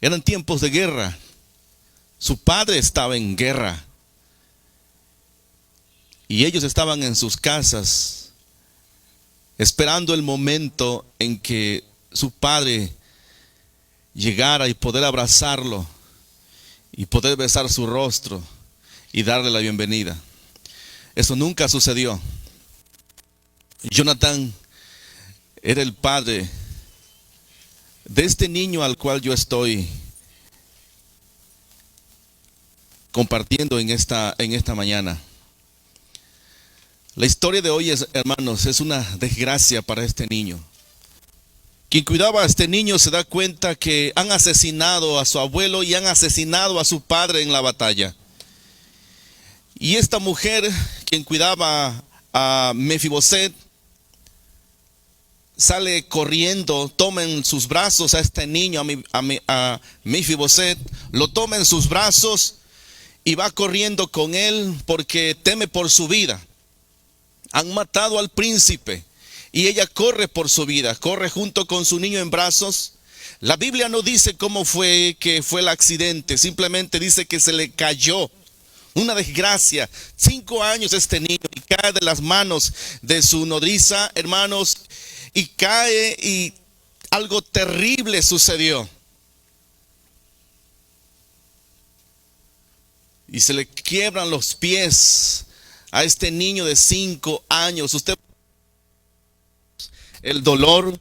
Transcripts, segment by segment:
Eran tiempos de guerra. Su padre estaba en guerra. Y ellos estaban en sus casas, esperando el momento en que su padre llegara y poder abrazarlo y poder besar su rostro y darle la bienvenida. Eso nunca sucedió. Jonathan era el padre de este niño al cual yo estoy compartiendo en esta mañana. La historia de hoy, hermanos, es una desgracia para este niño. Quien cuidaba a este niño se da cuenta que han asesinado a su abuelo y han asesinado a su padre en la batalla. Y esta mujer, quien cuidaba a Mefiboset, sale corriendo, toma en sus brazos a este niño, a Mefiboset, lo toma en sus brazos y va corriendo con él porque teme por su vida. Han matado al príncipe y ella corre por su vida, corre junto con su niño en brazos. La Biblia no dice cómo fue que fue el accidente, simplemente dice que se le cayó. Una desgracia. 5 años este niño y cae de las manos de su nodriza, hermanos, y cae y algo terrible sucedió. Y se le quiebran los pies a este niño de 5 años. El dolor,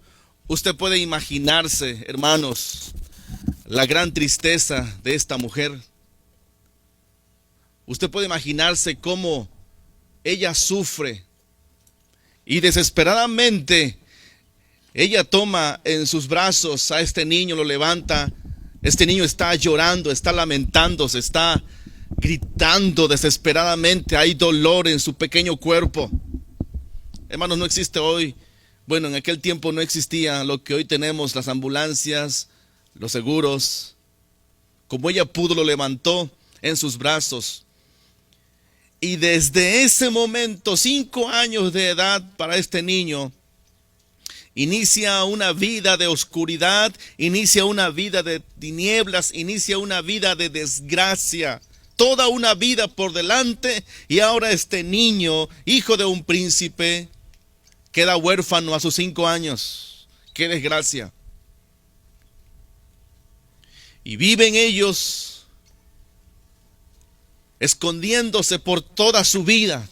usted puede imaginarse, hermanos, la gran tristeza de esta mujer. Usted puede imaginarse cómo ella sufre y desesperadamente ella toma en sus brazos a este niño, lo levanta. Este niño está llorando, está lamentándose, está gritando desesperadamente. Hay dolor en su pequeño cuerpo. Hermanos, no existe hoy, bueno, en aquel tiempo no existía lo que hoy tenemos, las ambulancias, los seguros. Como ella pudo, lo levantó en sus brazos. Y desde ese momento, 5 años de edad para este niño, inicia una vida de oscuridad, inicia una vida de tinieblas, inicia una vida de desgracia. Toda una vida por delante, y ahora este niño, hijo de un príncipe, queda huérfano a sus 5 años. ¡Qué desgracia! Y viven ellos escondiéndose por toda su vida.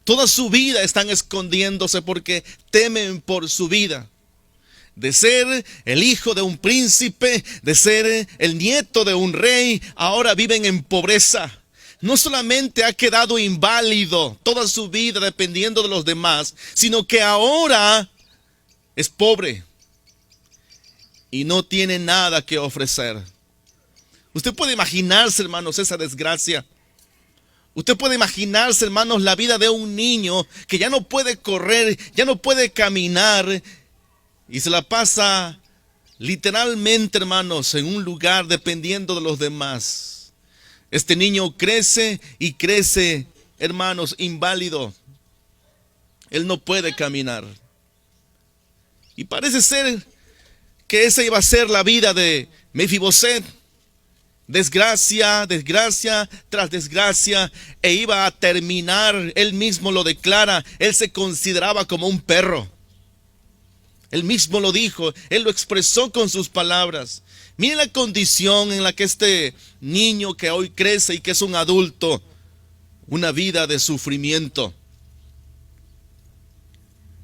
Toda su vida están escondiéndose porque temen por su vida. De ser el hijo de un príncipe, de ser el nieto de un rey, ahora viven en pobreza. No solamente ha quedado inválido toda su vida dependiendo de los demás, sino que ahora es pobre y no tiene nada que ofrecer. Usted puede imaginarse, hermanos, esa desgracia. Usted puede imaginarse, hermanos, la vida de un niño que ya no puede correr, ya no puede caminar y se la pasa literalmente, hermanos, en un lugar dependiendo de los demás. Este niño crece y crece, hermanos, inválido. Él no puede caminar. Y parece ser que esa iba a ser la vida de Mefiboset. Desgracia, desgracia tras desgracia, e iba a terminar, él mismo lo declara, él se consideraba como un perro. Él mismo lo dijo, él lo expresó con sus palabras. Miren la condición en la que este niño que hoy crece y que es un adulto, una vida de sufrimiento.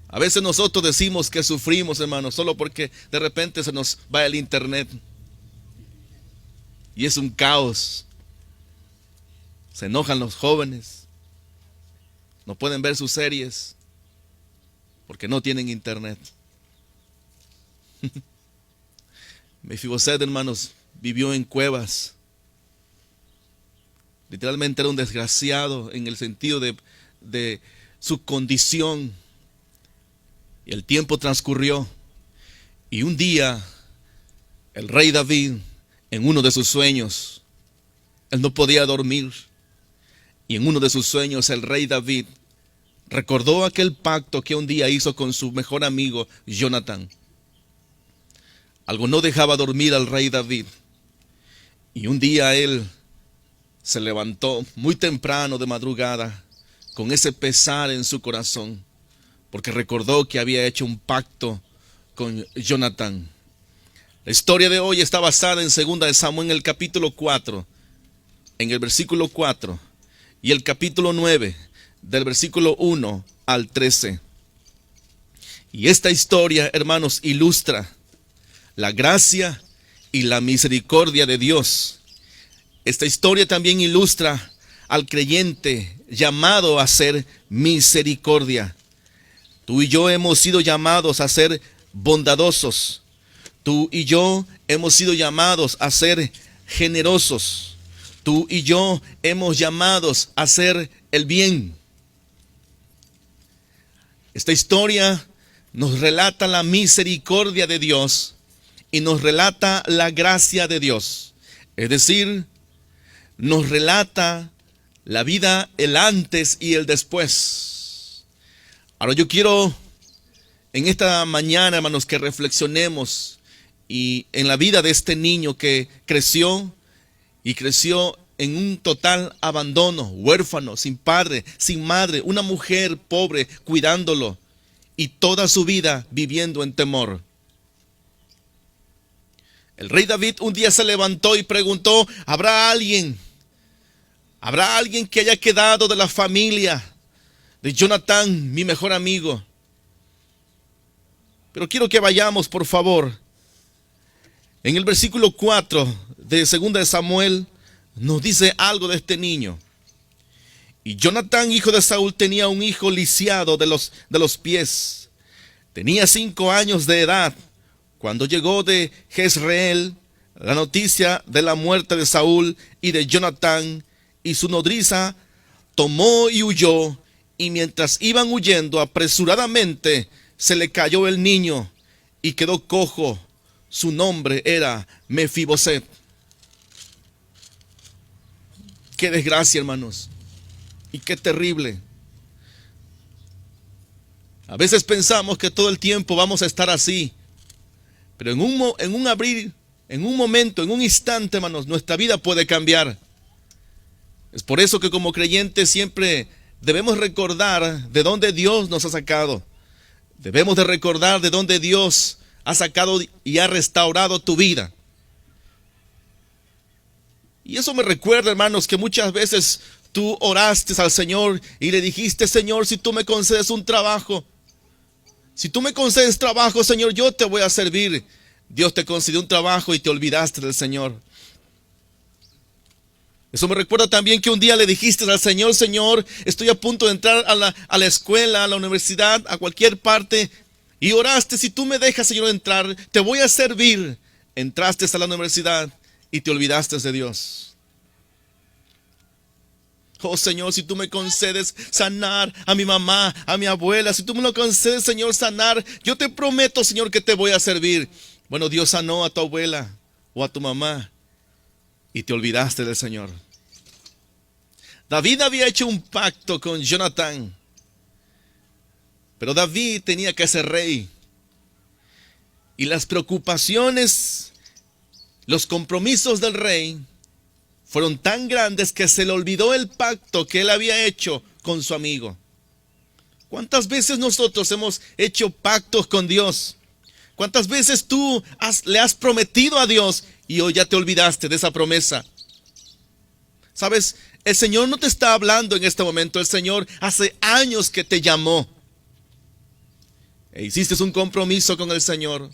A veces nosotros decimos que sufrimos, hermanos, solo porque de repente se nos va el internet. Y es un caos. Se enojan los jóvenes. No pueden ver sus series porque no tienen internet. Mefiboset, hermanos, vivió en cuevas. Literalmente era un desgraciado en el sentido de su condición. Y el tiempo transcurrió. Y un día, el rey David, en uno de sus sueños, él no podía dormir. Y en uno de sus sueños, el rey David recordó aquel pacto que un día hizo con su mejor amigo, Jonathan. algo no dejaba dormir al rey David. Y un día él se levantó muy temprano de madrugada con ese pesar en su corazón, porque recordó que había hecho un pacto con Jonatán. La historia de hoy está basada en 2 de Samuel, en el capítulo 4, en el versículo 4, y el capítulo 9, del versículo 1 al 13. Y esta historia, hermanos, ilustra la gracia y la misericordia de Dios. Esta historia también ilustra al creyente llamado a ser misericordia. Tú y yo hemos sido llamados a ser bondadosos. Tú y yo hemos sido llamados a ser generosos. Tú y yo hemos llamados a hacer el bien. Esta historia nos relata la misericordia de Dios y nos relata la gracia de Dios. Es decir, nos relata la vida, el antes y el después. Ahora yo quiero en esta mañana, hermanos, que reflexionemos y en la vida de este niño que creció en un total abandono, huérfano, sin padre, sin madre, una mujer pobre cuidándolo y toda su vida viviendo en temor. El rey David un día se levantó y preguntó: ¿Habrá alguien que haya quedado de la familia de Jonatán, mi mejor amigo? Pero quiero que vayamos, por favor. En el versículo 4 de 2 de Samuel nos dice algo de este niño. Y Jonatán, hijo de Saúl, tenía un hijo lisiado de los pies. Tenía 5 años de edad cuando llegó de Jezreel la noticia de la muerte de Saúl y de Jonatán, y su nodriza tomó y huyó, y mientras iban huyendo apresuradamente, se le cayó el niño y quedó cojo. Su nombre era Mefiboset. Qué desgracia, hermanos, y qué terrible. A veces pensamos que todo el tiempo vamos a estar así, pero en un abrir, en un momento, en un instante, hermanos, nuestra vida puede cambiar. Es por eso que como creyentes siempre debemos recordar de dónde Dios nos ha sacado. Debemos de recordar de dónde Dios ha sacado y ha restaurado tu vida. Y eso me recuerda, hermanos, que muchas veces tú oraste al Señor y le dijiste: Señor, si tú me concedes un trabajo, si tú me concedes trabajo, Señor, yo te voy a servir. Dios te concedió un trabajo y te olvidaste del Señor. Eso me recuerda también que un día le dijiste al Señor: Señor, estoy a punto de entrar a la escuela, a la universidad, a cualquier parte. Y oraste: si tú me dejas, Señor, entrar, te voy a servir. Entraste a la universidad y te olvidaste de Dios. Oh Señor, si tú me concedes sanar a mi mamá, a mi abuela, si tú me lo concedes, Señor, sanar, yo te prometo, Señor, que te voy a servir. Bueno, Dios sanó a tu abuela o a tu mamá y te olvidaste del Señor. David había hecho un pacto con Jonatán, pero David tenía que ser rey. Y las preocupaciones, los compromisos del rey fueron tan grandes que se le olvidó el pacto que él había hecho con su amigo. ¿Cuántas veces nosotros hemos hecho pactos con Dios? ¿Cuántas veces tú le has prometido a Dios y hoy ya te olvidaste de esa promesa? ¿Sabes? El Señor no te está hablando en este momento. El Señor hace años que te llamó. E hiciste un compromiso con el Señor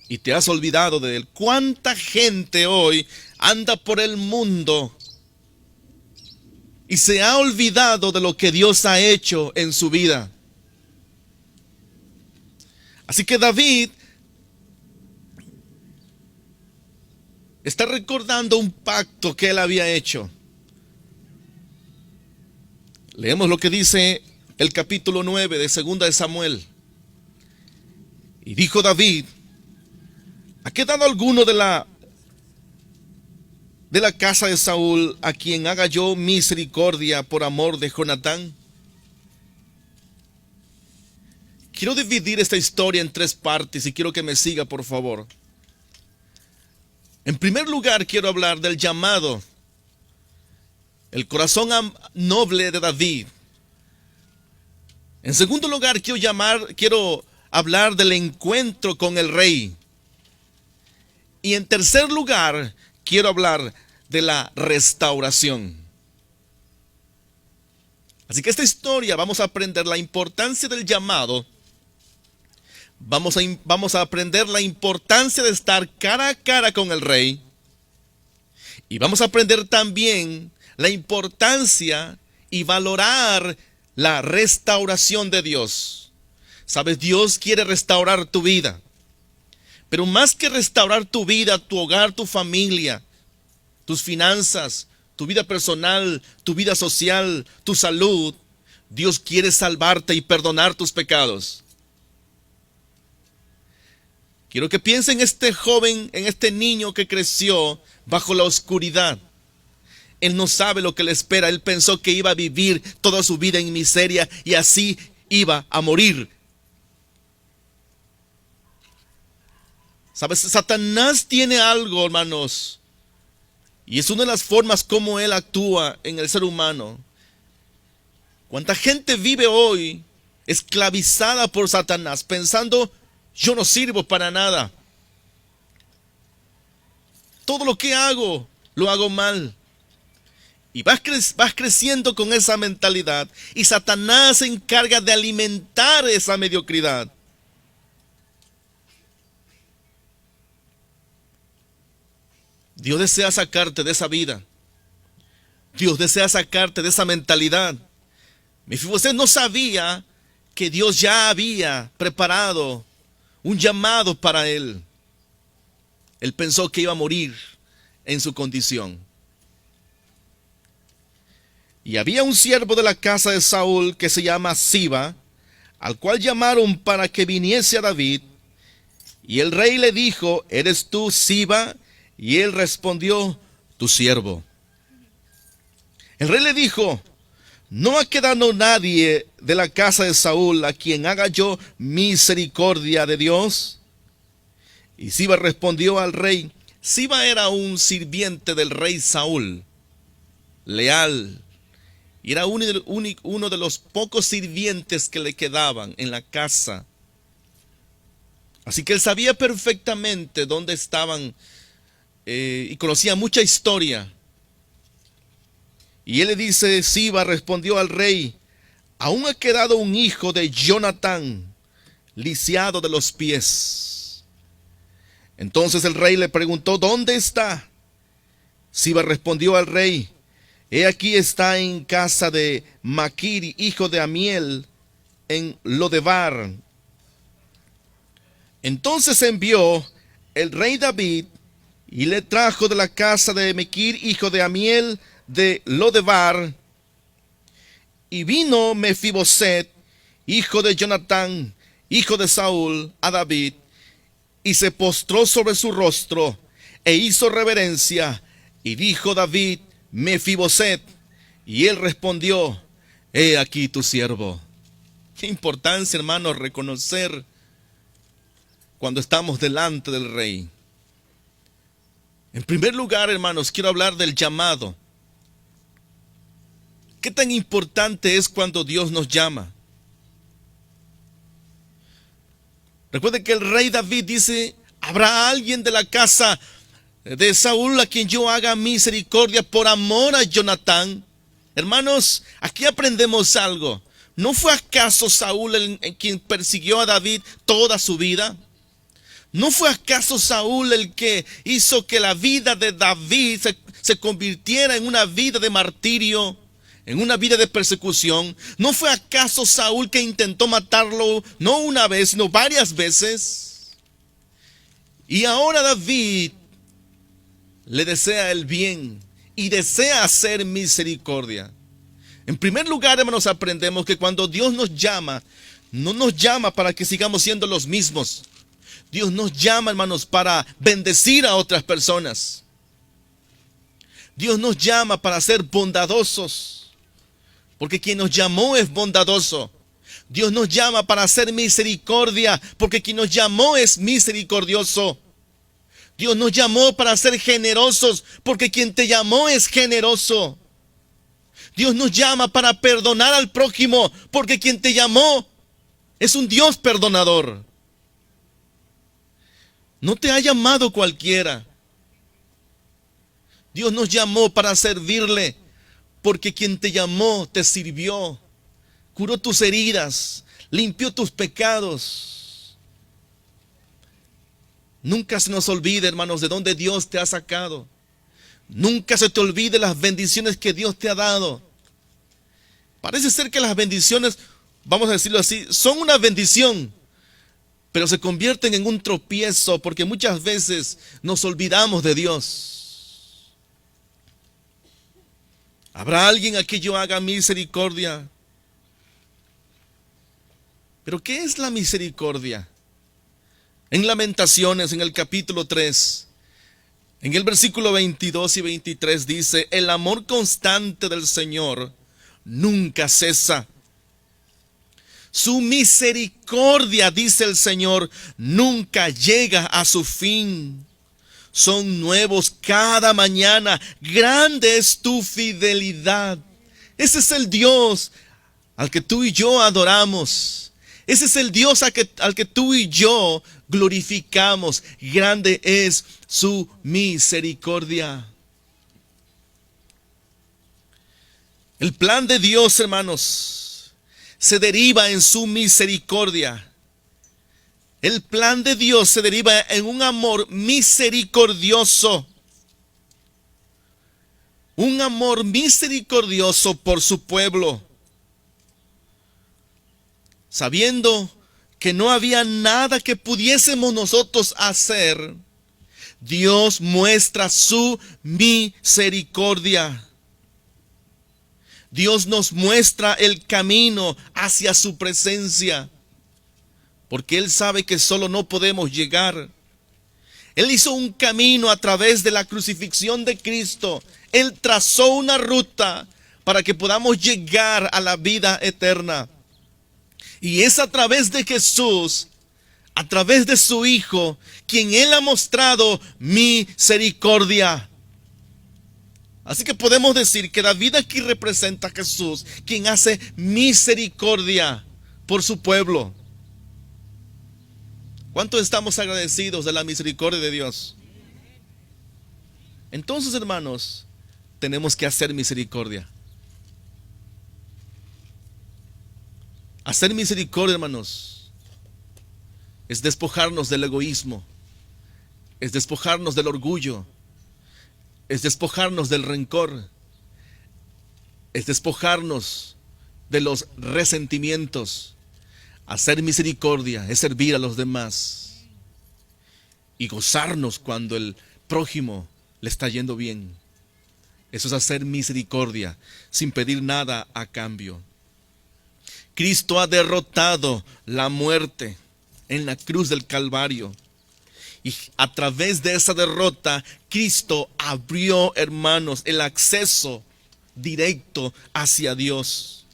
y te has olvidado de Él. ¿Cuánta gente hoy anda por el mundo y se ha olvidado de lo que Dios ha hecho en su vida? Así que David está recordando un pacto que él había hecho. Leemos lo que dice el capítulo 9 de 2 de Samuel. Y dijo David: ¿ha quedado alguno de la casa de Saúl a quien haga yo misericordia por amor de Jonatán? Quiero dividir esta historia en tres partes y quiero que me siga, por favor. En primer lugar, quiero hablar del llamado, el corazón noble de David. En segundo lugar, quiero hablar del encuentro con el rey. Y en tercer lugar, quiero hablar de la restauración. Así que esta historia vamos a aprender la importancia del llamado. Vamos a aprender la importancia de estar cara a cara con el rey. Y vamos a aprender también la importancia y valorar la restauración de Dios. Sabes, Dios quiere restaurar tu vida. Pero más que restaurar tu vida, tu hogar, tu familia, tus finanzas, tu vida personal, tu vida social, tu salud, Dios quiere salvarte y perdonar tus pecados. Quiero que piensen en este joven, en este niño que creció bajo la oscuridad. Él no sabe lo que le espera. Él pensó que iba a vivir toda su vida en miseria y así iba a morir. ¿Sabes? Satanás tiene algo, hermanos. Y es una de las formas como él actúa en el ser humano. ¿Cuánta gente vive hoy esclavizada por Satanás, pensando, yo no sirvo para nada? Todo lo que hago, lo hago mal. Y vas creciendo con esa mentalidad. Y Satanás se encarga de alimentar esa mediocridad. Dios desea sacarte de esa vida. Dios desea sacarte de esa mentalidad. Mefiboset no sabía que Dios ya había preparado un llamado para él. Él pensó que iba a morir en su condición. Y había un siervo de la casa de Saúl que se llama Siba, al cual llamaron para que viniese a David. Y el rey le dijo, ¿eres tú Siba? Y él respondió, tu siervo. El rey le dijo, ¿no ha quedado nadie de la casa de Saúl a quien haga yo misericordia de Dios? Y Siba respondió al rey. Siba era un sirviente del rey Saúl, leal, y era uno de los pocos sirvientes que le quedaban en la casa. Así que él sabía perfectamente dónde estaban y conocía mucha historia. Y él le dice, Siba respondió al rey, aún ha quedado un hijo de Jonatán, lisiado de los pies. Entonces el rey le preguntó, ¿dónde está? Siba respondió al rey, he aquí está en casa de Maquir, hijo de Amiel, en Lodebar. Entonces envió el rey David y le trajo de la casa de Maquir, hijo de Amiel, de Lodebar. Y vino Mefiboset, hijo de Jonatán, hijo de Saúl, a David, y se postró sobre su rostro, e hizo reverencia, y dijo David, Mefiboset, y él respondió, he aquí tu siervo. Qué importancia, hermanos, reconocer cuando estamos delante del rey. En primer lugar, hermanos, quiero hablar del llamado. ¿Qué tan importante es cuando Dios nos llama? Recuerden que el rey David dice, ¿habrá alguien de la casa de Saúl a quien yo haga misericordia por amor a Jonatán? Hermanos, aquí aprendemos algo. ¿No fue acaso Saúl el quien persiguió a David toda su vida? ¿No fue acaso Saúl el que hizo que la vida de David se convirtiera en una vida de martirio, en una vida de persecución? ¿No fue acaso Saúl que intentó matarlo no una vez, sino varias veces? Y ahora David le desea el bien y desea hacer misericordia. En primer lugar, hermanos, aprendemos que cuando Dios nos llama, no nos llama para que sigamos siendo los mismos. Dios nos llama, hermanos, para bendecir a otras personas. Dios nos llama para ser bondadosos, porque quien nos llamó es bondadoso. Dios nos llama para hacer misericordia, porque quien nos llamó es misericordioso. Dios nos llamó para ser generosos, porque quien te llamó es generoso. Dios nos llama para perdonar al prójimo, porque quien te llamó es un Dios perdonador. No te ha llamado cualquiera. Dios nos llamó para servirle, porque quien te llamó te sirvió, curó tus heridas, limpió tus pecados. Nunca se nos olvide, hermanos, de dónde Dios te ha sacado. Nunca se te olvide las bendiciones que Dios te ha dado. Parece ser que las bendiciones, vamos a decirlo así, son una bendición, pero se convierten en un tropiezo porque muchas veces nos olvidamos de Dios. ¿Habrá alguien a quien yo haga misericordia? ¿Pero qué es la misericordia? En Lamentaciones, en el capítulo 3, en el versículo 22 y 23 dice: el amor constante del Señor nunca cesa. Su misericordia, dice el Señor, nunca llega a su fin. Son nuevos cada mañana. Grande es tu fidelidad. Ese es el Dios al que tú y yo adoramos. Ese es el Dios al que tú y yo glorificamos. Grande es su misericordia. El plan de Dios, hermanos, se deriva en su misericordia. El plan de Dios se deriva en un amor misericordioso. Un amor misericordioso por su pueblo. Sabiendo que no había nada que pudiésemos nosotros hacer, Dios muestra su misericordia. Dios nos muestra el camino hacia su presencia, porque Él sabe que solo no podemos llegar. Él hizo un camino a través de la crucifixión de Cristo. Él trazó una ruta para que podamos llegar a la vida eterna. Y es a través de Jesús, a través de su Hijo, quien Él ha mostrado misericordia. Así que podemos decir que David aquí representa a Jesús, quien hace misericordia por su pueblo. ¿Cuánto estamos agradecidos de la misericordia de Dios? Entonces, hermanos, tenemos que hacer misericordia. Hacer misericordia, hermanos, es despojarnos del egoísmo, es despojarnos del orgullo, es despojarnos del rencor, es despojarnos de los resentimientos. Hacer misericordia es servir a los demás y gozarnos cuando el prójimo le está yendo bien. Eso es hacer misericordia sin pedir nada a cambio. Cristo ha derrotado la muerte en la cruz del Calvario. Y a través de esa derrota, Cristo abrió, hermanos, el acceso directo hacia Dios.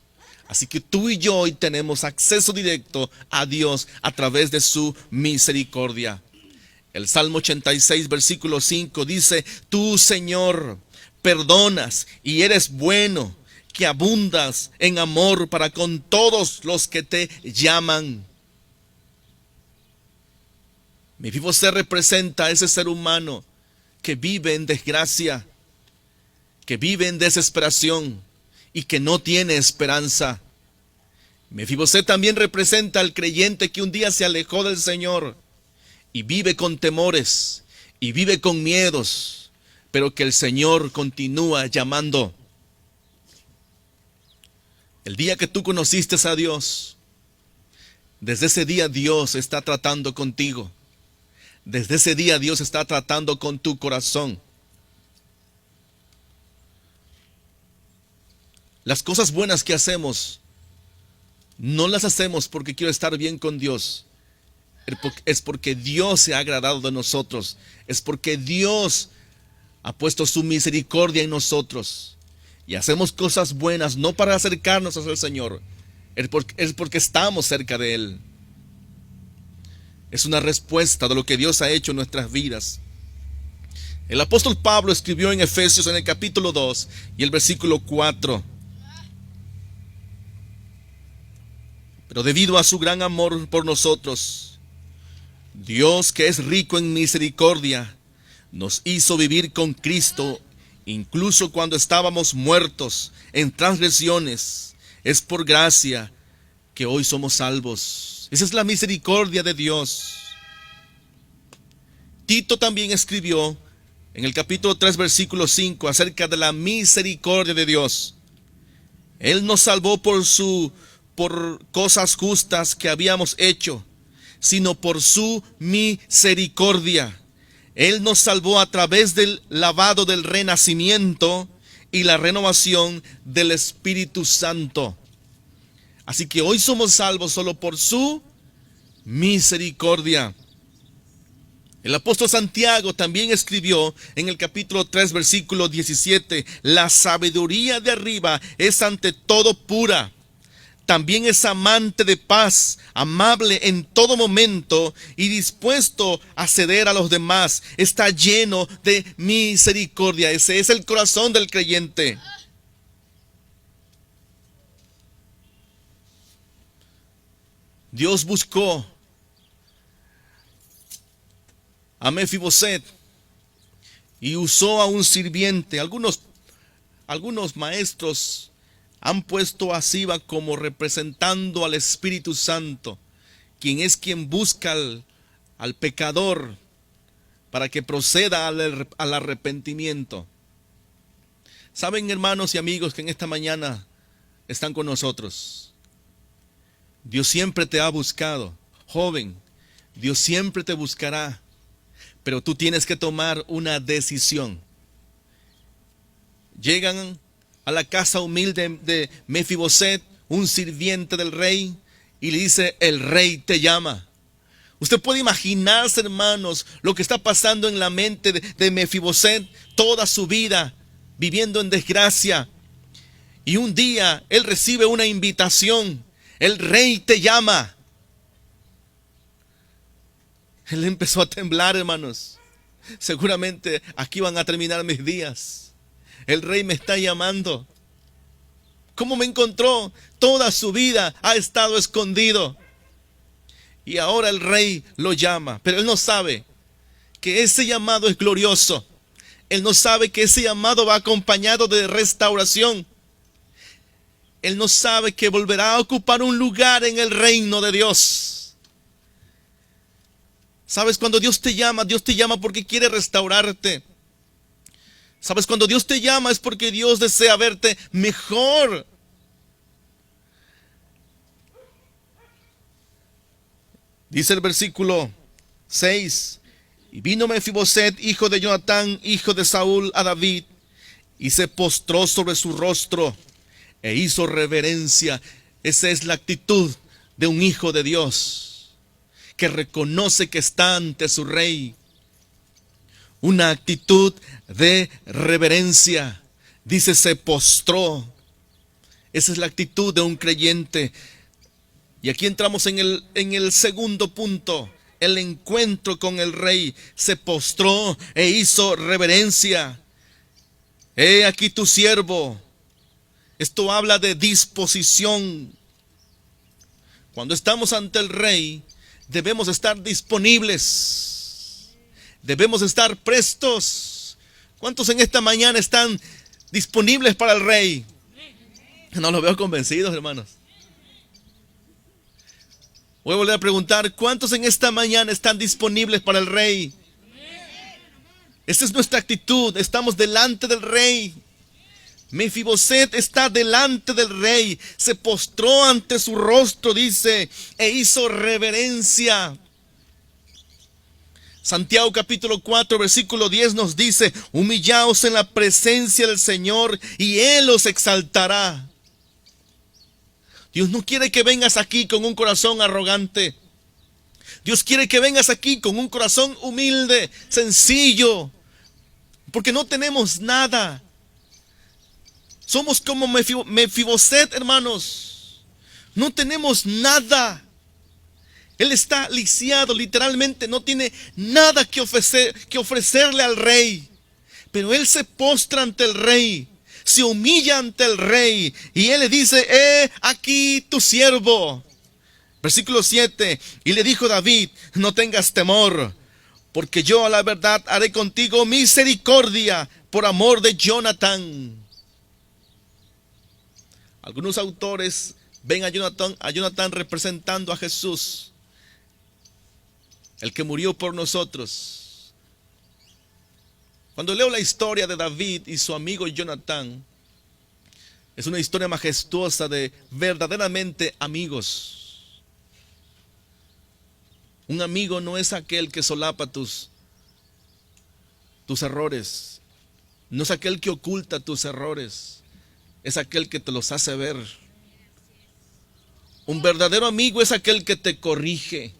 Así que tú y yo hoy tenemos acceso directo a Dios a través de su misericordia. El Salmo 86, versículo 5 dice: tú, Señor, perdonas y eres bueno, que abundas en amor para con todos los que te llaman. Mefiboset representa a ese ser humano que vive en desgracia, que vive en desesperación y que no tiene esperanza. Mefiboset también representa al creyente que un día se alejó del Señor y vive con temores y vive con miedos, pero que el Señor continúa llamando. El día que tú conociste a Dios, desde ese día Dios está tratando contigo. Desde ese día Dios está tratando con tu corazón. Las cosas buenas que hacemos, no las hacemos porque quiero estar bien con Dios. Es porque Dios se ha agradado de nosotros. Es porque Dios ha puesto su misericordia en nosotros. Y hacemos cosas buenas no para acercarnos al Señor, es porque estamos cerca de Él. Es una respuesta de lo que Dios ha hecho en nuestras vidas. El apóstol Pablo escribió en Efesios en el capítulo 2 y el versículo 4. Pero debido a su gran amor por nosotros, Dios, que es rico en misericordia, nos hizo vivir con Cristo, incluso cuando estábamos muertos en transgresiones. Es por gracia que hoy somos salvos. Esa es la misericordia de Dios. Tito también escribió en el capítulo 3, versículo 5, acerca de la misericordia de Dios. Él nos salvó por cosas justas que habíamos hecho, sino por su misericordia. Él nos salvó a través del lavado del renacimiento y la renovación del Espíritu Santo. Así que hoy somos salvos solo por su misericordia. El apóstol Santiago también escribió en el capítulo 3, versículo 17, la sabiduría de arriba es ante todo pura. También es amante de paz, amable en todo momento y dispuesto a ceder a los demás. Está lleno de misericordia. Ese es el corazón del creyente. Dios buscó a Mefiboset y usó a un sirviente. Algunos maestros han puesto a Siba como representando al Espíritu Santo, quien busca al pecador para que proceda al arrepentimiento. Saben, hermanos y amigos, que en esta mañana están con nosotros. Dios siempre te ha buscado, joven. Dios siempre te buscará, pero tú tienes que tomar una decisión. Llegan a la casa humilde de Mefiboset, un sirviente del rey, y le dice: el rey te llama. Usted puede imaginarse, hermanos, lo que está pasando en la mente de Mefiboset, toda su vida viviendo en desgracia. Y un día él recibe una invitación: el rey te llama. Él empezó a temblar, hermanos. Seguramente aquí van a terminar mis días. El rey me está llamando. ¿Cómo me encontró? Toda su vida ha estado escondido. Y ahora el rey lo llama. Pero él no sabe que ese llamado es glorioso. Él no sabe que ese llamado va acompañado de restauración. Él no sabe que volverá a ocupar un lugar en el reino de Dios. ¿Sabes? Cuando Dios te llama porque quiere restaurarte. ¿Sabes? Cuando Dios te llama es porque Dios desea verte mejor. Dice el versículo 6. Y vino Mefiboset, hijo de Jonatán, hijo de Saúl, a David, y se postró sobre su rostro e hizo reverencia. Esa es la actitud de un hijo de Dios, que reconoce que está ante su rey. Una actitud de reverencia. Dice, se postró. Esa es la actitud de un creyente. Y aquí entramos en el segundo punto. El encuentro con el rey. Se postró e hizo reverencia. He aquí tu siervo. Esto habla de disposición. Cuando estamos ante el rey, debemos estar disponibles. Debemos estar prestos. ¿Cuántos en esta mañana están disponibles para el rey? No los veo convencidos, hermanos. Voy a volver a preguntar: ¿cuántos en esta mañana están disponibles para el rey? Esta es nuestra actitud. Estamos delante del rey. Mefiboset está delante del rey. Se postró ante su rostro, dice, e hizo reverencia. Santiago capítulo 4, versículo 10 nos dice: humillaos en la presencia del Señor y Él os exaltará. Dios no quiere que vengas aquí con un corazón arrogante. Dios quiere que vengas aquí con un corazón humilde, sencillo, porque no tenemos nada. Somos como Mefiboset, hermanos. No tenemos nada. Él está lisiado, literalmente no tiene nada que ofrecerle al rey. Pero él se postra ante el rey, se humilla ante el rey y él le dice: aquí tu siervo. Versículo 7, y le dijo David: no tengas temor, porque yo a la verdad haré contigo misericordia por amor de Jonatán. Algunos autores ven a Jonatán representando a Jesús, el que murió por nosotros. Cuando leo la historia de David y su amigo Jonatán, es una historia majestuosa de verdaderamente amigos. Un amigo no es aquel que solapa tus errores, no es aquel que oculta tus errores, es aquel que te los hace ver. Un verdadero amigo es aquel que te corrige.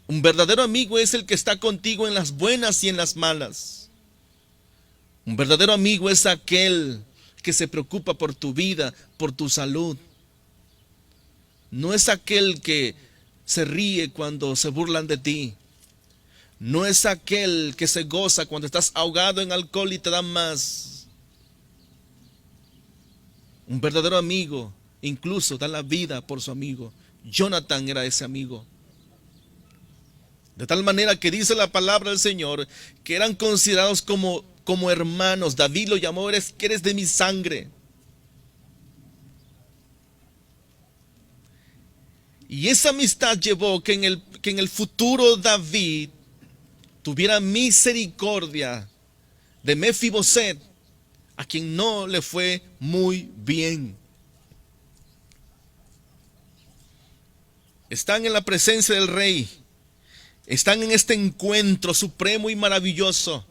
Un verdadero amigo es el que está contigo en las buenas y en las malas. Un verdadero amigo es aquel que se preocupa por tu vida, por tu salud. No es aquel que se ríe cuando se burlan de ti. No es aquel que se goza cuando estás ahogado en alcohol y te dan más. Un verdadero amigo incluso da la vida por su amigo. Jonatán era ese amigo. De tal manera que dice la palabra del Señor que eran considerados como hermanos. David lo llamó: que eres de mi sangre. Y esa amistad llevó que en el futuro David tuviera misericordia de Mefiboset, a quien no le fue muy bien. Están en la presencia del rey. Están en este encuentro supremo y maravilloso.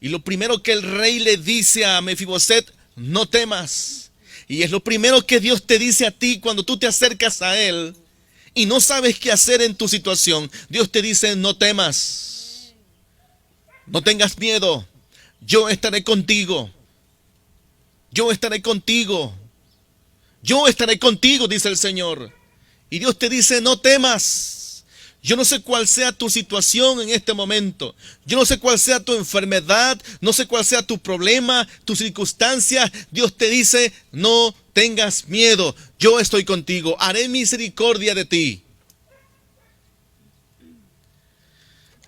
Y lo primero que el rey le dice a Mefiboset: no temas. Y es lo primero que Dios te dice a ti cuando tú te acercas a Él y no sabes qué hacer en tu situación. Dios te dice: no temas. No tengas miedo. Yo estaré contigo. Yo estaré contigo. Yo estaré contigo, dice el Señor. Y Dios te dice: no temas. Yo no sé cuál sea tu situación en este momento. Yo no sé cuál sea tu enfermedad. No sé cuál sea tu problema, tu circunstancia. Dios te dice: no tengas miedo. Yo estoy contigo. Haré misericordia de ti.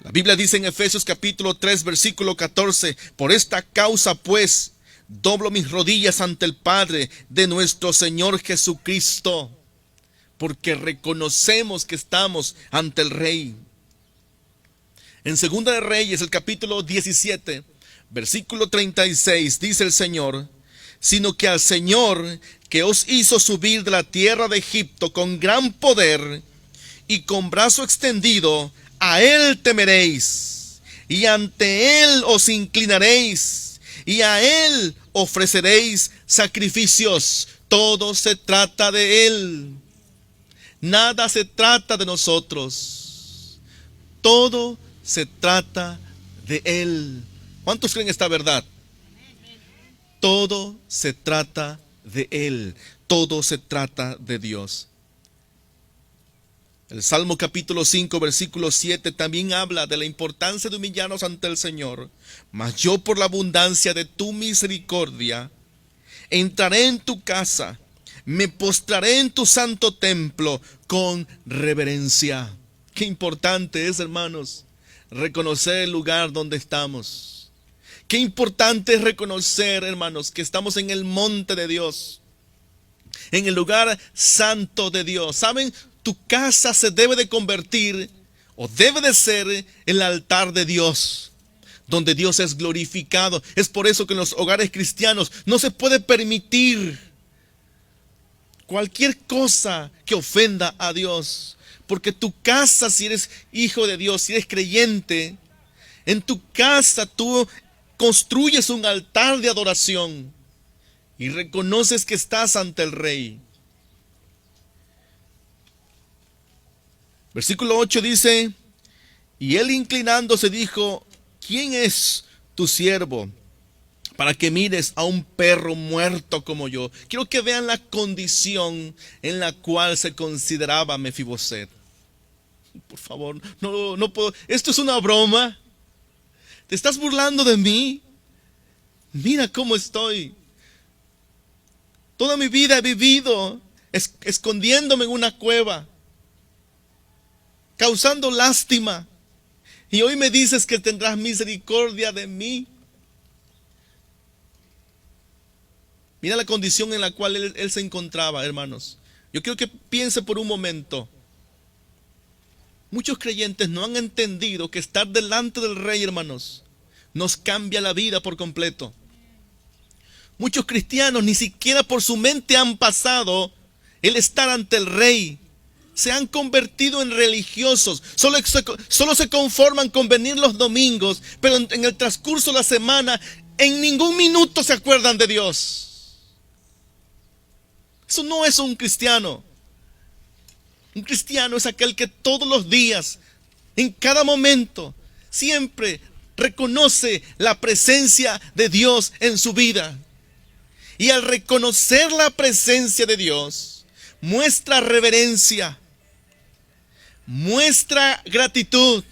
La Biblia dice en Efesios capítulo 3, versículo 14: por esta causa pues doblo mis rodillas ante el Padre de nuestro Señor Jesucristo, porque reconocemos que estamos ante el Rey. En Segunda de Reyes, el capítulo 17, versículo 36, dice el Señor: sino que al Señor que os hizo subir de la tierra de Egipto con gran poder y con brazo extendido, a Él temeréis, y ante Él os inclinaréis, y a Él ofreceréis sacrificios. Todo se trata de Él. Nada se trata de nosotros. Todo se trata de Él. ¿Cuántos creen esta verdad? Todo se trata de Él. Todo se trata de Dios. El Salmo capítulo 5, versículo 7 también habla de la importancia de humillarnos ante el Señor. Mas yo, por la abundancia de tu misericordia, entraré en tu casa, me postraré en tu santo templo con reverencia. Qué importante es, hermanos, reconocer el lugar donde estamos. Qué importante es reconocer, hermanos, que estamos en el monte de Dios, en el lugar santo de Dios. ¿Saben? Tu casa se debe de convertir, o debe de ser, el altar de Dios, donde Dios es glorificado. Es por eso que en los hogares cristianos no se puede permitir cualquier cosa que ofenda a Dios. Porque tu casa, si eres hijo de Dios, si eres creyente, en tu casa tú construyes un altar de adoración y reconoces que estás ante el Rey. Versículo 8 dice: y él inclinándose dijo: ¿quién es tu siervo para que mires a un perro muerto como yo. Quiero que vean la condición en la cual se consideraba Mefiboset. Por favor, no puedo. Esto es una broma. ¿Te estás burlando de mí? Mira cómo estoy. Toda mi vida he vivido escondiéndome en una cueva, causando lástima. Y hoy me dices que tendrás misericordia de mí. Mira la condición en la cual él se encontraba, hermanos. Yo quiero que piense por un momento. Muchos creyentes no han entendido que estar delante del Rey, hermanos, nos cambia la vida por completo. Muchos cristianos ni siquiera por su mente han pasado el estar ante el Rey. Se han convertido en religiosos. Solo se conforman con venir los domingos, pero en el transcurso de la semana, en ningún minuto se acuerdan de Dios. Eso no es un cristiano. Un cristiano es aquel que todos los días, en cada momento, siempre reconoce la presencia de Dios en su vida. Y al reconocer la presencia de Dios, muestra reverencia, muestra gratitud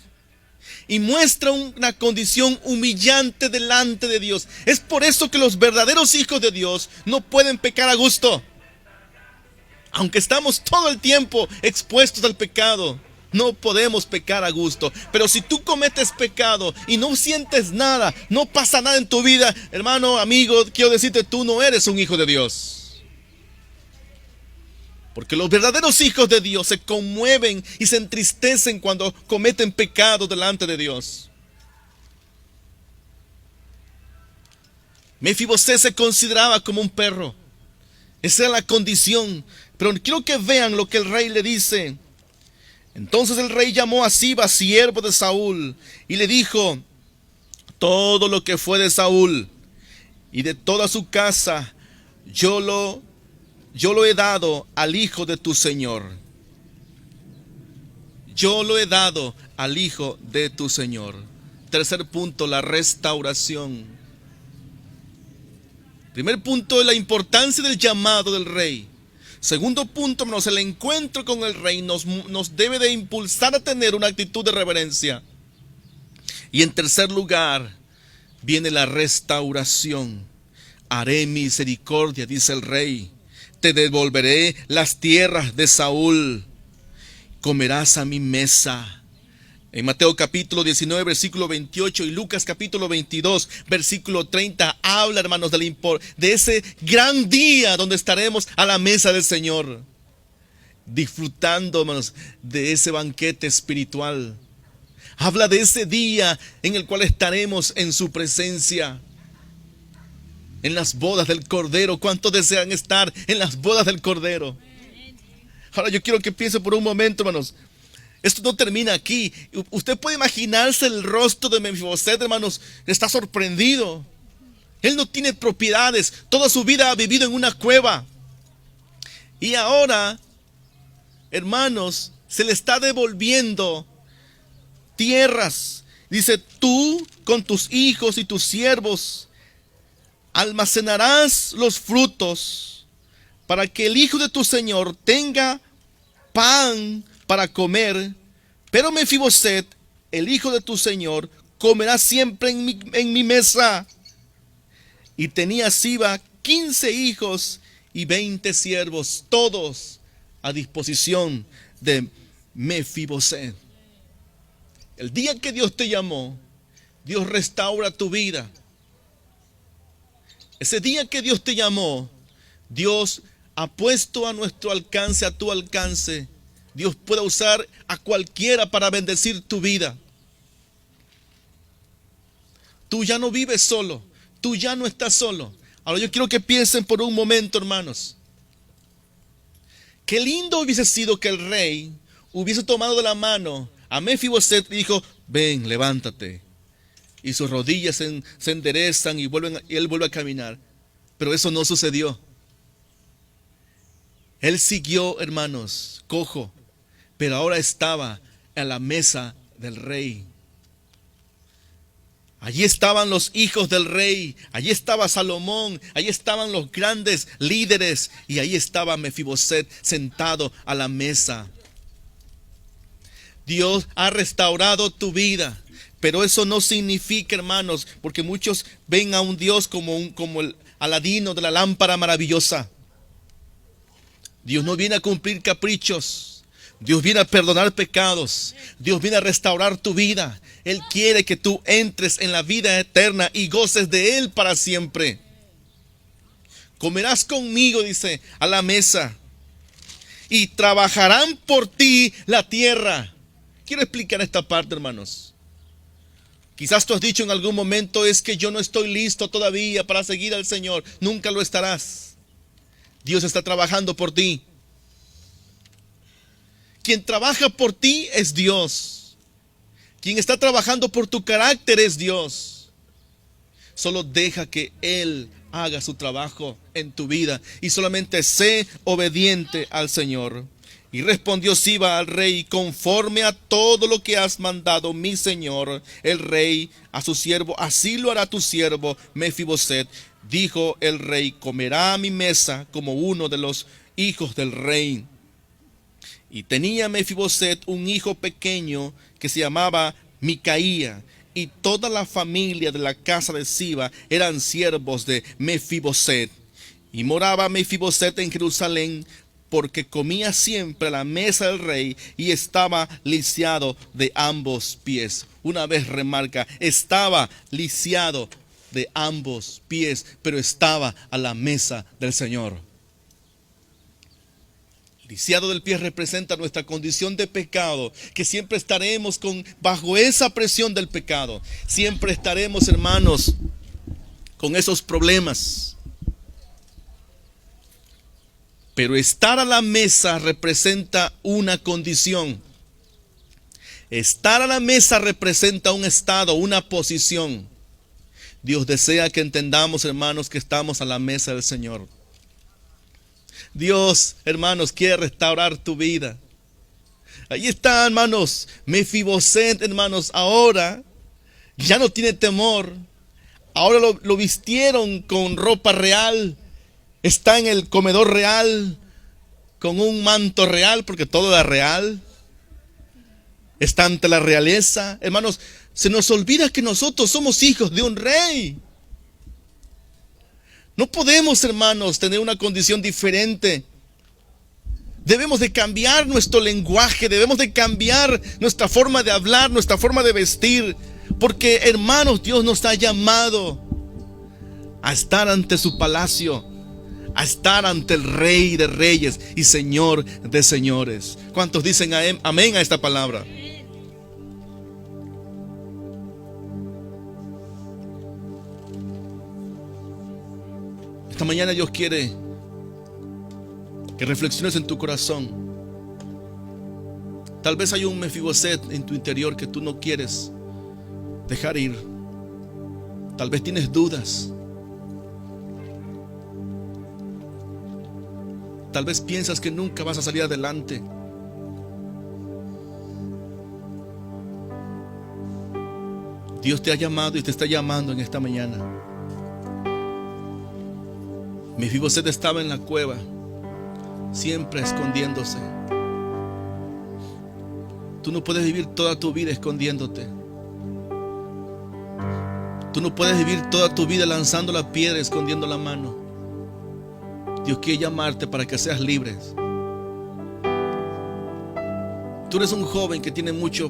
y muestra una condición humillante delante de Dios. Es por eso que los verdaderos hijos de Dios no pueden pecar a gusto. Aunque estamos todo el tiempo expuestos al pecado, no podemos pecar a gusto. Pero si tú cometes pecado y no sientes nada, no pasa nada en tu vida, hermano, amigo, quiero decirte, tú no eres un hijo de Dios. Porque los verdaderos hijos de Dios se conmueven y se entristecen cuando cometen pecado delante de Dios. Mefiboset se consideraba como un perro. Esa era la condición. Pero quiero que vean lo que el rey le dice. Entonces el rey llamó a Siba, siervo de Saúl, y le dijo: todo lo que fue de Saúl y de toda su casa, yo lo he dado al hijo de tu señor. Yo lo he dado al hijo de tu señor. Tercer punto, la restauración. Primer punto, la importancia del llamado del rey. Segundo punto, hermanos, el encuentro con el rey nos debe de impulsar a tener una actitud de reverencia. Y en tercer lugar, viene la restauración. Haré misericordia, dice el rey. Te devolveré las tierras de Saúl. Comerás a mi mesa. En Mateo capítulo 19, versículo 28 y Lucas capítulo 22, versículo 30, habla, hermanos, de ese gran día donde estaremos a la mesa del Señor, disfrutando, hermanos, de ese banquete espiritual. Habla de ese día en el cual estaremos en su presencia, en las bodas del Cordero. ¿Cuántos desean estar en las bodas del Cordero? Ahora yo quiero que piense por un momento, hermanos. Esto no termina aquí. Usted puede imaginarse el rostro de Mefiboset, hermanos. Está sorprendido. Él no tiene propiedades. Toda su vida ha vivido en una cueva. Y ahora, hermanos, se le está devolviendo tierras. Dice: tú con tus hijos y tus siervos almacenarás los frutos para que el hijo de tu señor tenga pan para comer, pero Mefiboset, el hijo de tu señor, comerá siempre en mi mesa. Y tenía Siba 15 hijos y 20 siervos, todos a disposición de Mefiboset. El día que Dios te llamó, Dios restaura tu vida. Ese día que Dios te llamó, Dios ha puesto a nuestro alcance, a tu alcance. Dios puede usar a cualquiera para bendecir tu vida. Tú ya no vives solo. Tú ya no estás solo. Ahora yo quiero que piensen por un momento, hermanos. Qué lindo hubiese sido que el rey hubiese tomado de la mano a Mefiboset y dijo: ven, levántate. Y sus rodillas se enderezan y él vuelve a caminar. Pero eso no sucedió. Él siguió, hermanos, cojo, pero ahora estaba a la mesa del rey. Allí estaban los hijos del rey, allí estaba Salomón, allí estaban los grandes líderes y allí estaba Mefiboset sentado a la mesa. Dios ha restaurado tu vida, pero eso no significa, hermanos, porque muchos ven a un Dios como el Aladino de la lámpara maravillosa. Dios no viene a cumplir caprichos. Dios viene a perdonar pecados. Dios viene a restaurar tu vida. Él quiere que tú entres en la vida eterna y goces de Él para siempre. Comerás conmigo, dice, a la mesa, y trabajarán por ti la tierra. Quiero explicar esta parte, hermanos. Quizás tú has dicho en algún momento: es que yo no estoy listo todavía para seguir al Señor. Nunca lo estarás. Dios está trabajando por ti. Quien trabaja por ti es Dios. Quien está trabajando por tu carácter es Dios. Solo deja que Él haga su trabajo en tu vida y solamente sé obediente al Señor. Y respondió Siba al rey: conforme a todo lo que has mandado, mi señor el rey, a su siervo, así lo hará tu siervo Mefiboset. Dijo el rey: comerá a mi mesa como uno de los hijos del rey. Y tenía Mefiboset un hijo pequeño que se llamaba Micaía, y toda la familia de la casa de Siba eran siervos de Mefiboset. Y moraba Mefiboset en Jerusalén, porque comía siempre a la mesa del rey y estaba lisiado de ambos pies. Una vez remarca: estaba lisiado de ambos pies, pero estaba a la mesa del Señor. Lisiado del pie representa nuestra condición de pecado, que siempre estaremos bajo esa presión del pecado. Siempre estaremos, hermanos, con esos problemas. Pero estar a la mesa representa una condición. Estar a la mesa representa un estado, una posición. Dios desea que entendamos, hermanos, que estamos a la mesa del Señor. Dios, hermanos, quiere restaurar tu vida. Ahí está, hermanos, Mefiboset, hermanos, ahora ya no tiene temor. Ahora lo vistieron con ropa real. Está en el comedor real, con un manto real, porque todo era real. Está ante la realeza. Hermanos, se nos olvida que nosotros somos hijos de un rey. No podemos, hermanos, tener una condición diferente. Debemos de cambiar nuestro lenguaje, debemos de cambiar nuestra forma de hablar, nuestra forma de vestir. Porque, hermanos, Dios nos ha llamado a estar ante su palacio, a estar ante el Rey de Reyes y Señor de Señores. ¿Cuántos dicen amén a esta palabra? Esta mañana Dios quiere que reflexiones en tu corazón. Tal vez hay un Mefiboset en tu interior que tú no quieres dejar ir. Tal vez tienes dudas. Tal vez piensas que nunca vas a salir adelante. Dios te ha llamado y te está llamando en esta mañana. Mefiboset estaba en la cueva, siempre escondiéndose. Tú no puedes vivir toda tu vida escondiéndote. Tú no puedes vivir toda tu vida lanzando la piedra, escondiendo la mano. Dios quiere llamarte para que seas libre. Tú eres un joven que tiene mucho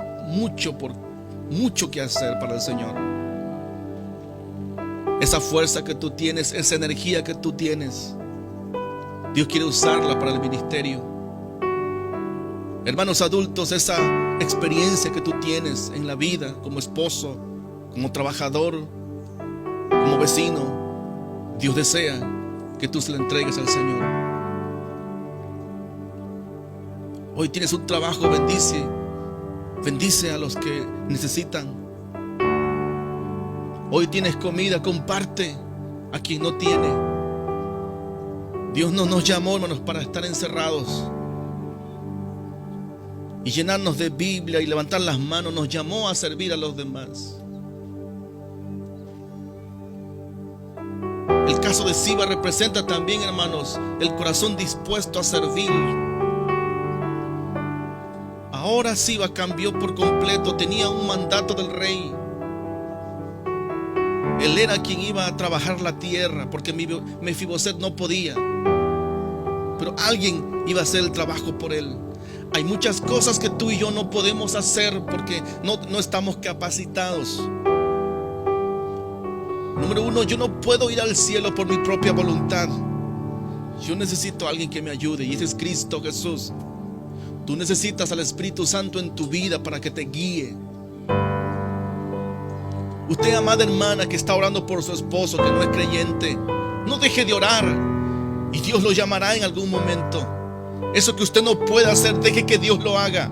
que hacer para el Señor. Esa fuerza que tú tienes, esa energía que tú tienes, Dios quiere usarla para el ministerio. Hermanos adultos, esa experiencia que tú tienes en la vida como esposo, como trabajador, como vecino, Dios desea que tú se la entregues al Señor. Hoy tienes un trabajo, bendice a los que necesitan. Hoy tienes comida, comparte a quien no tiene. Dios no nos llamó, hermanos, para estar encerrados y llenarnos de Biblia y levantar las manos. Nos llamó a servir a los demás. El caso de Siba representa también, hermanos, el corazón dispuesto a servir. Ahora Siba cambió por completo, tenía un mandato del rey. Él era quien iba a trabajar la tierra, porque Mefiboset no podía. Pero alguien iba a hacer el trabajo por él. Hay muchas cosas que tú y yo no podemos hacer porque no estamos capacitados. Número uno, yo no puedo ir al cielo por mi propia voluntad. Yo necesito a alguien que me ayude, y ese es Cristo Jesús. Tú necesitas al Espíritu Santo en tu vida para que te guíe. Usted, amada hermana, que está orando por su esposo que no es creyente, no deje de orar y Dios lo llamará en algún momento. Eso que usted no puede hacer, deje que Dios lo haga.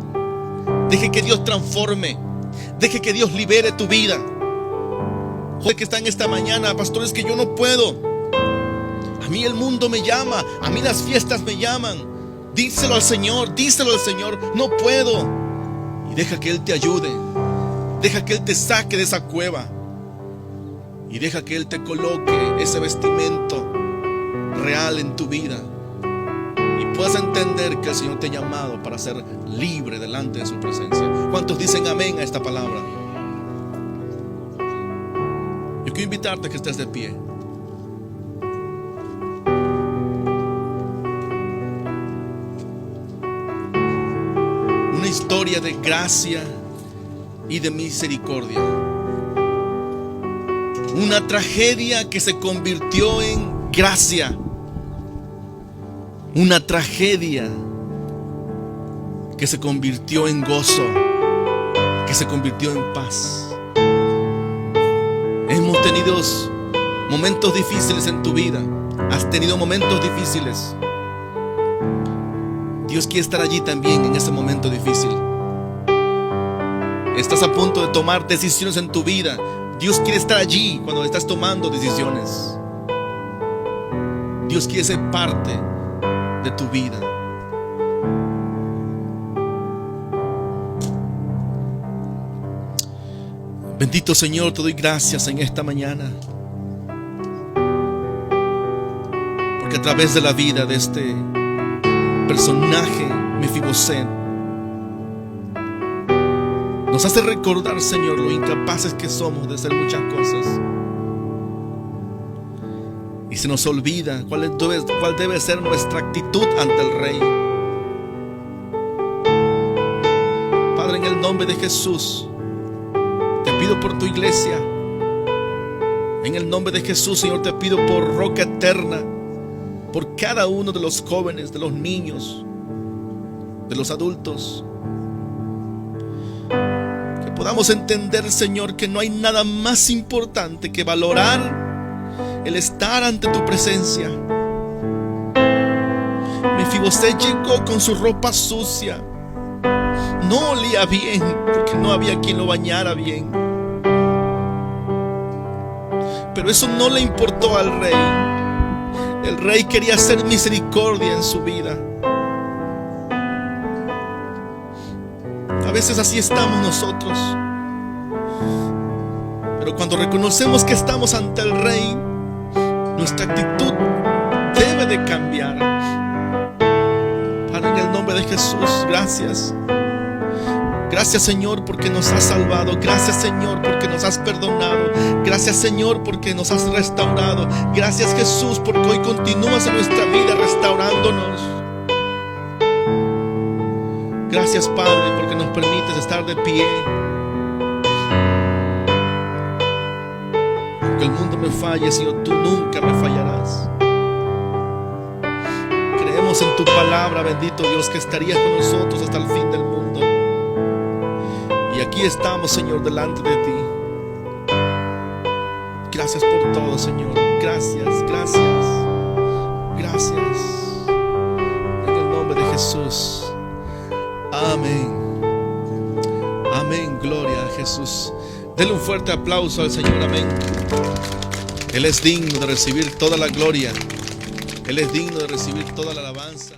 Deje que Dios transforme. Deje que Dios libere tu vida. Usted que está en esta mañana, pastor, es que yo no puedo. A mí el mundo me llama, a mí las fiestas me llaman. Díselo al Señor, no puedo. Y deja que Él te ayude. Deja que Él te saque de esa cueva. Y deja que Él te coloque ese vestimento real en tu vida. Y puedas entender que el Señor te ha llamado para ser libre delante de su presencia. ¿Cuántos dicen amén a esta palabra? Yo quiero invitarte a que estés de pie. Una historia de gracia y de misericordia. Una tragedia que se convirtió en gracia. Una tragedia que se convirtió en gozo, que se convirtió en paz. Hemos tenido momentos difíciles en tu vida. Has tenido momentos difíciles. Dios quiere estar allí también en ese momento difícil. Estás a punto de tomar decisiones en tu vida. Dios quiere estar allí cuando estás tomando decisiones. Dios quiere ser parte de tu vida. Bendito Señor, te doy gracias en esta mañana, porque a través de la vida de este personaje, Mefiboset, nos hace recordar, Señor, lo incapaces que somos de hacer muchas cosas. Y se nos olvida cuál debe ser nuestra actitud ante el Rey. Padre, en el nombre de Jesús, te pido por tu iglesia. En el nombre de Jesús, Señor, te pido por Roca Eterna, por cada uno de los jóvenes, de los niños, de los adultos. Que podamos entender, Señor, que no hay nada más importante que valorar el estar ante tu presencia. Mefiboset llegó con su ropa sucia. No olía bien porque no había quien lo bañara bien. Pero eso no le importó al rey. El rey quería hacer misericordia en su vida. A veces así estamos nosotros. Pero cuando reconocemos que estamos ante el rey, nuestra actitud debe de cambiar. Padre, en el nombre de Jesús, gracias. Gracias, Señor, porque nos has salvado. Gracias, Señor, porque nos has perdonado. Gracias, Señor, porque nos has restaurado. Gracias, Jesús, porque hoy continúas en nuestra vida restaurándonos. Gracias, Padre, porque nos permites estar de pie. Aunque el mundo me falle, Señor, tú nunca me fallarás. Creemos en tu palabra, bendito Dios, que estarías con nosotros hasta el fin del mundo. Y aquí estamos, Señor, delante de ti. Gracias por todo, Señor. Gracias, gracias, gracias. En el nombre de Jesús. Amén. Amén. Gloria a Jesús. Denle un fuerte aplauso al Señor. Amén. Él es digno de recibir toda la gloria. Él es digno de recibir toda la alabanza.